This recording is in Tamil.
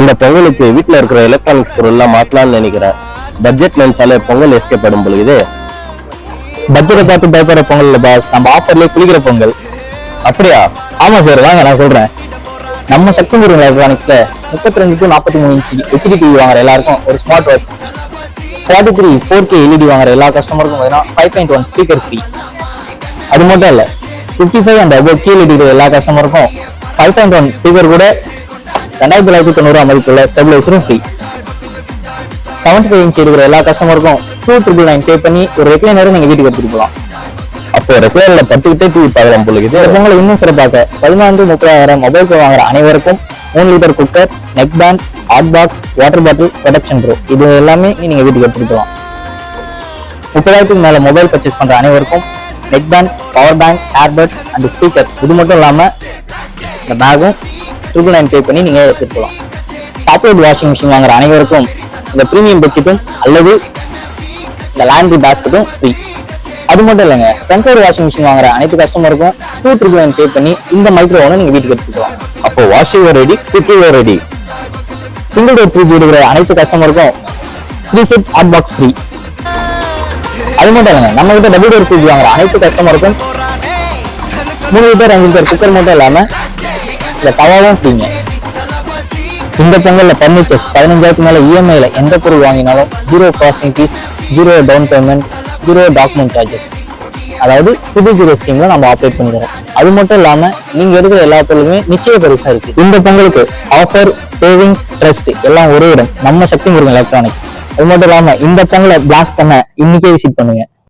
இந்த பொங்கலுக்கு வீட்டுல இருக்கிற எலக்ட்ரானிக்ஸ் பொருள் எல்லாம் மாத்தலாம்னு நினைக்கிறேன். பட்ஜெட் நினைச்சாலே பொங்கல் எஸ்கேப் படும் பொழுது. பட்ஜெட்டை பார்த்து பயப்படுற பொங்கல் இல்ல பாஸ், நம்ம ஆஃபர்லயே குளிக்கிற பொங்கல். அப்படியா? ஆமா சார், வாங்க நான் சொல்றேன். நம்ம சக்தி முருகன் எலக்ட்ரானிக்ஸ்ல 32 to 43 இன்ச் HD டிவி வாங்குற எல்லாருக்கும் ஒரு ஸ்மார்ட் வாட்ச், 43 4K LED வாங்குற எல்லா கஸ்டமருக்கும் 5.1 ஸ்பீக்கர் ஃப்ரீ. அது மட்டும் இல்ல, 55 and above கீழ் எல்லா கஸ்டமருக்கும் 5.1 ஸ்பீக்கர் கூட 2990 மதிப்புள்ள ஸ்டெபிலைசரும் ஃப்ரீ. 75 இன்ச் இருக்கிற எல்லா கஸ்டமருக்கும் 2,999 பே பண்ணி ஒரு ரெக்லைனரும் நீங்க வீட்டுக்கு எடுத்துட்டு போகலாம். அப்போ ரெக்லைனர்ல பத்துக்கிட்டே டிவி பார்க்கலாம் பொழுது. பொங்கலை இன்னும் சிறப்பாக 14 to 30,000 மொபைல் ஃபோன் வாங்குற அனைவருக்கும் 3 litre cooker, neck band, hot box, water bottle, production bro இது எல்லாமே நீங்க வீட்டுக்கு எடுத்துட்டு போகலாம். 30,000 மேல மொபைல் பர்ச்சேஸ் பண்ற அனைவருக்கும் neck band, power bank, earbuds and speaker இது மட்டும் இல்லாம இந்த பேகும் 2,999 பே பண்ணி நீங்க எடுத்துட்டு போகலாம். டாப்லோட் வாஷிங் மிஷின் வாங்குற அனைவருக்கும் இந்த பிரீமியம் பெட்ஷீட்டும் அல்லது இந்த லாண்ட்ரி பேஸ்கெட்டும் ஃப்ரீ. அது மட்டும் இல்லைங்க, டெம்பரரி வாஷிங் மிஷின் வாங்குற அனைத்து கஸ்டமருக்கும் 2,999 பே பண்ணி இந்த மைக்ரோவனை நீங்க வீட்டுக்கு எடுத்துக்கலாம். அப்போ washing ready, cooking ready. Single door fridge எடுக்கிற அனைத்து கஸ்டமருக்கும் 3 செட் ஹாட் பாக்ஸ் ஃப்ரீ. அது மட்டும் இல்லைங்க, நம்ம கிட்ட டபுள் டோர் ஃப்ரிட்ஜ் வாங்குற அனைத்து கஸ்டமருக்கும் 3 லிட்டர் 5 லிட்டர் குக்கர் மட்டும் இல்லாம இந்த தவாவும் ஃப்ரீங்க. இந்த பொங்கல்ல பர்னிச்சர்ஸ் 15,000 மேல இஎம்ஐல எந்த பொருள் வாங்கினாலும் 0 processing fees, 0 down payment, 0 document charges, அதாவது புது ஜீரோ ஸ்கீம்ல நம்ம ஆப்ரேட் பண்ணிக்கிறோம். அது மட்டும் இல்லாம நீங்க எடுக்கிற எல்லா பொருளுமே நிச்சய பரிசா இருக்கு. இந்த பொங்கலுக்கு ஆஃபர், சேவிங்ஸ், ட்ரஸ்ட் எல்லாம் ஒரே இடம், நம்ம சக்தி முருகன் எலக்ட்ரானிக்ஸ். அது மட்டும் இல்லாம இந்த பொங்கலை பிளாஸ்ட் பண்ண இன்னைக்கே விசிட் பண்ணுங்க.